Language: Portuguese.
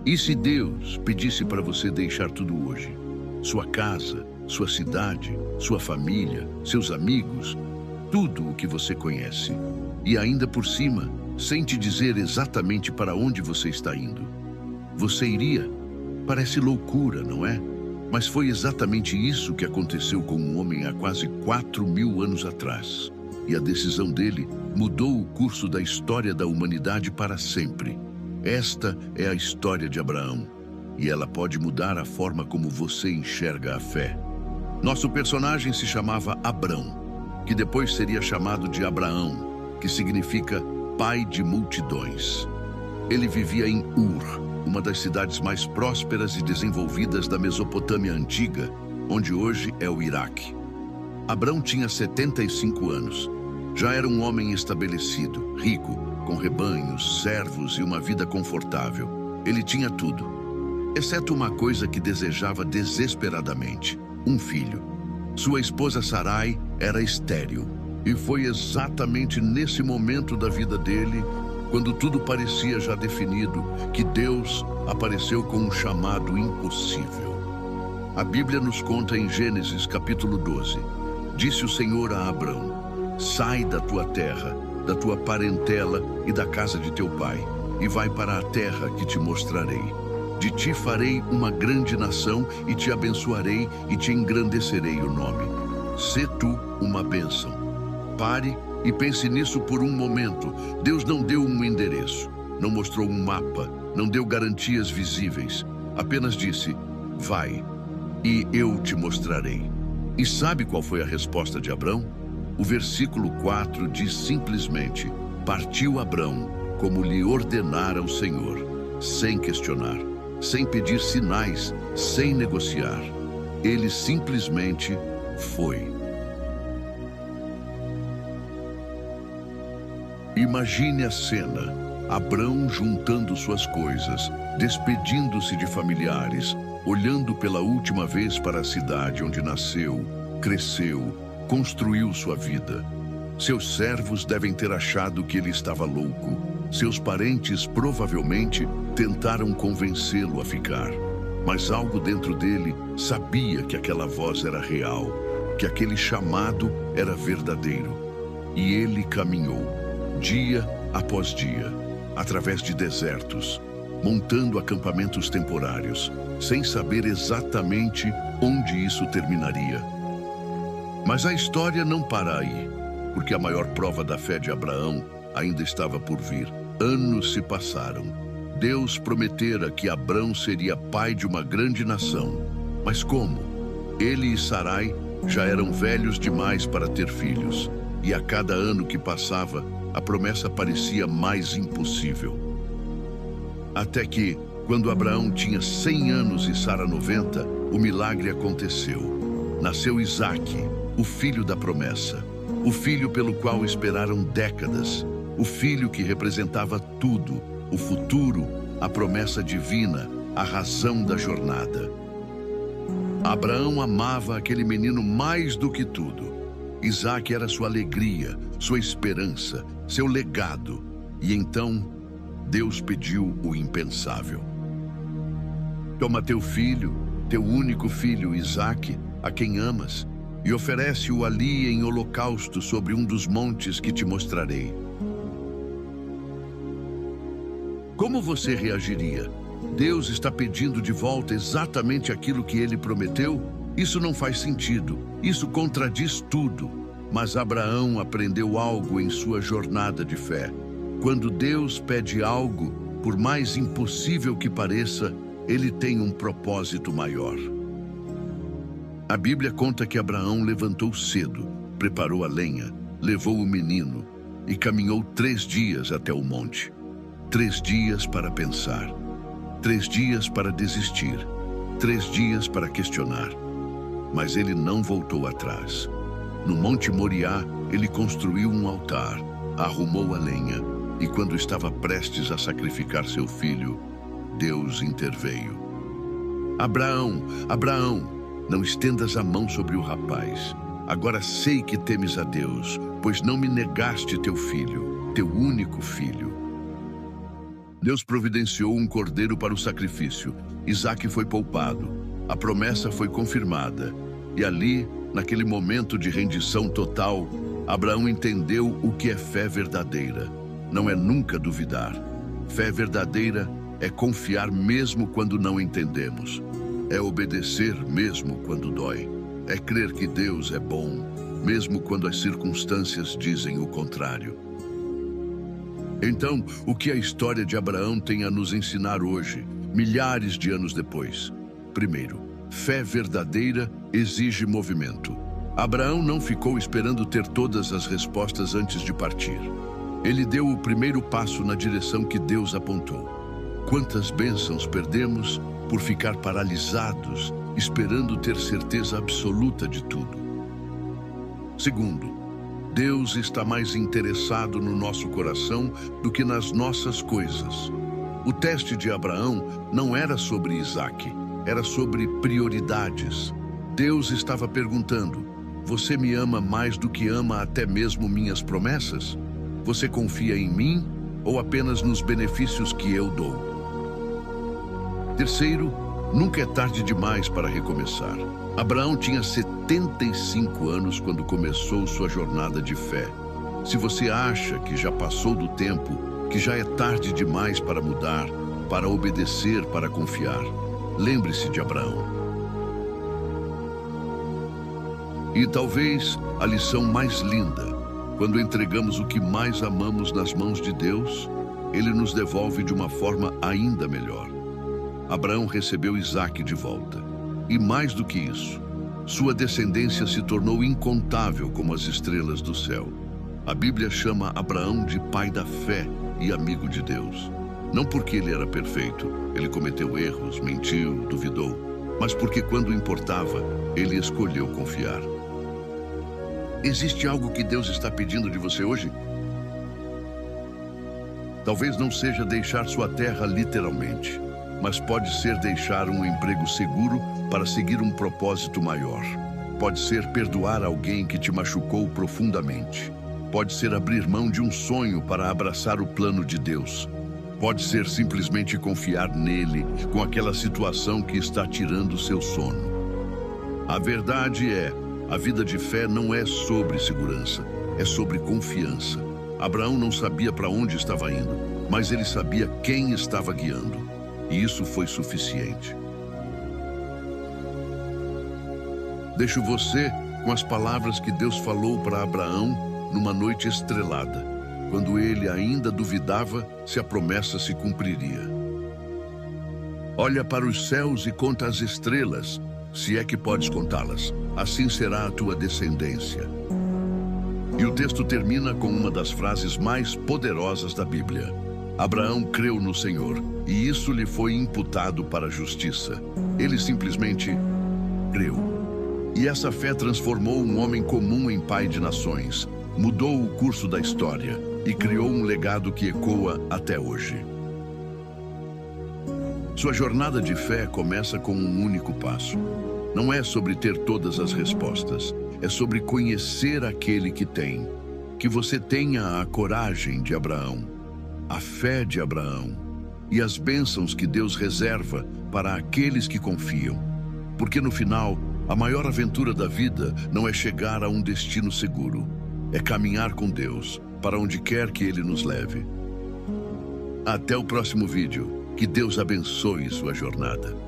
E se Deus pedisse para você deixar tudo hoje? Sua casa, sua cidade, sua família, seus amigos, tudo o que você conhece. E ainda por cima, sem te dizer exatamente para onde você está indo. Você iria? Parece loucura, não é? Mas foi exatamente isso que aconteceu com um homem há quase 4.000 anos atrás. E a decisão dele mudou o curso da história da humanidade para sempre. Esta é a história de Abraão. E ela pode mudar a forma como você enxerga a fé. Nosso personagem se chamava Abrão, que depois seria chamado de Abraão, que significa pai de multidões. Ele vivia em Ur, uma das cidades mais prósperas e desenvolvidas da Mesopotâmia antiga, onde hoje é o Iraque. Abrão tinha 75 anos. Já era um homem estabelecido, rico, com rebanhos, servos e uma vida confortável. Ele tinha tudo, exceto uma coisa que desejava desesperadamente: um filho. Sua esposa Sarai era estéril, e foi exatamente nesse momento da vida dele, quando tudo parecia já definido, que Deus apareceu com um chamado impossível. A Bíblia nos conta em Gênesis capítulo 12. Disse o Senhor a Abrão: sai da tua terra, da tua parentela e da casa de teu pai, e vai para a terra que te mostrarei. De ti farei uma grande nação, e te abençoarei, e te engrandecerei o nome. Sê tu uma bênção. Pare e pense nisso por um momento. Deus não deu um endereço, não mostrou um mapa, não deu garantias visíveis. Apenas disse: vai, e eu te mostrarei. E sabe qual foi a resposta de Abrão? O versículo 4 diz simplesmente: partiu Abrão, como lhe ordenara o Senhor, sem questionar, sem pedir sinais, sem negociar. Ele simplesmente foi. Imagine a cena: Abrão juntando suas coisas, despedindo-se de familiares, olhando pela última vez para a cidade onde nasceu, cresceu, construiu sua vida. Seus servos devem ter achado que ele estava louco. Seus parentes provavelmente tentaram convencê-lo a ficar. Mas algo dentro dele sabia que aquela voz era real, que aquele chamado era verdadeiro. E ele caminhou, dia após dia, através de desertos, montando acampamentos temporários, sem saber exatamente onde isso terminaria. Mas a história não para aí, porque a maior prova da fé de Abraão ainda estava por vir. Anos se passaram. Deus prometera que Abrão seria pai de uma grande nação. Mas como? Ele e Sarai já eram velhos demais para ter filhos, e a cada ano que passava, a promessa parecia mais impossível. Até que, quando Abraão tinha 100 anos e Sara 90, o milagre aconteceu. Nasceu Isaque, o filho da promessa, o filho pelo qual esperaram décadas, o filho que representava tudo, o futuro, a promessa divina, a razão da jornada. Abraão amava aquele menino mais do que tudo. Isaque era sua alegria, sua esperança, seu legado. E então, Deus pediu o impensável. Toma teu filho, teu único filho, Isaque, a quem amas, e oferece-o ali em holocausto sobre um dos montes que te mostrarei. Como você reagiria? Deus está pedindo de volta exatamente aquilo que ele prometeu? Isso não faz sentido, isso contradiz tudo. Mas Abraão aprendeu algo em sua jornada de fé. Quando Deus pede algo, por mais impossível que pareça, ele tem um propósito maior. A Bíblia conta que Abraão levantou cedo, preparou a lenha, levou o menino e caminhou 3 dias até o monte. 3 dias para pensar, 3 dias para desistir, 3 dias para questionar. Mas ele não voltou atrás. No Monte Moriá, ele construiu um altar, arrumou a lenha, e quando estava prestes a sacrificar seu filho, Deus interveio. Abraão, Abraão, não estendas a mão sobre o rapaz. Agora sei que temes a Deus, pois não me negaste teu filho, teu único filho. Deus providenciou um cordeiro para o sacrifício. Isaque foi poupado. A promessa foi confirmada. E ali, naquele momento de rendição total, Abraão entendeu o que é fé verdadeira. Não é nunca duvidar. Fé verdadeira é confiar mesmo quando não entendemos. É obedecer mesmo quando dói. É crer que Deus é bom, mesmo quando as circunstâncias dizem o contrário. Então, o que a história de Abraão tem a nos ensinar hoje, milhares de anos depois? Primeiro, fé verdadeira exige movimento. Abraão não ficou esperando ter todas as respostas antes de partir. Ele deu o primeiro passo na direção que Deus apontou. Quantas bênçãos perdemos por ficar paralisados, esperando ter certeza absoluta de tudo? Segundo, Deus está mais interessado no nosso coração do que nas nossas coisas. O teste de Abraão não era sobre Isaque, era sobre prioridades. Deus estava perguntando: você me ama mais do que ama até mesmo minhas promessas? Você confia em mim ou apenas nos benefícios que eu dou? Terceiro, nunca é tarde demais para recomeçar. Abraão tinha 75 anos quando começou sua jornada de fé. Se você acha que já passou do tempo, que já é tarde demais para mudar, para obedecer, para confiar, lembre-se de Abraão. E talvez a lição mais linda: quando entregamos o que mais amamos nas mãos de Deus, Ele nos devolve de uma forma ainda melhor. Abraão recebeu Isaque de volta. E mais do que isso, sua descendência se tornou incontável como as estrelas do céu. A Bíblia chama Abraão de pai da fé e amigo de Deus. Não porque ele era perfeito, ele cometeu erros, mentiu, duvidou, mas porque quando importava, ele escolheu confiar. Existe algo que Deus está pedindo de você hoje? Talvez não seja deixar sua terra literalmente, mas pode ser deixar um emprego seguro para seguir um propósito maior. Pode ser perdoar alguém que te machucou profundamente. Pode ser abrir mão de um sonho para abraçar o plano de Deus. Pode ser simplesmente confiar nele com aquela situação que está tirando seu sono. A verdade é, a vida de fé não é sobre segurança, é sobre confiança. Abraão não sabia para onde estava indo, mas ele sabia quem estava guiando. E isso foi suficiente. Deixo você com as palavras que Deus falou para Abraão numa noite estrelada, quando ele ainda duvidava se a promessa se cumpriria. Olha para os céus e conta as estrelas, se é que podes contá-las. Assim será a tua descendência. E o texto termina com uma das frases mais poderosas da Bíblia. Abraão creu no Senhor, e isso lhe foi imputado para a justiça. Ele simplesmente creu. E essa fé transformou um homem comum em pai de nações, mudou o curso da história e criou um legado que ecoa até hoje. Sua jornada de fé começa com um único passo. Não é sobre ter todas as respostas, é sobre conhecer aquele que tem. Que você tenha a coragem de Abraão, a fé de Abraão e as bênçãos que Deus reserva para aqueles que confiam. Porque no final, a maior aventura da vida não é chegar a um destino seguro, é caminhar com Deus para onde quer que Ele nos leve. Até o próximo vídeo. Que Deus abençoe sua jornada.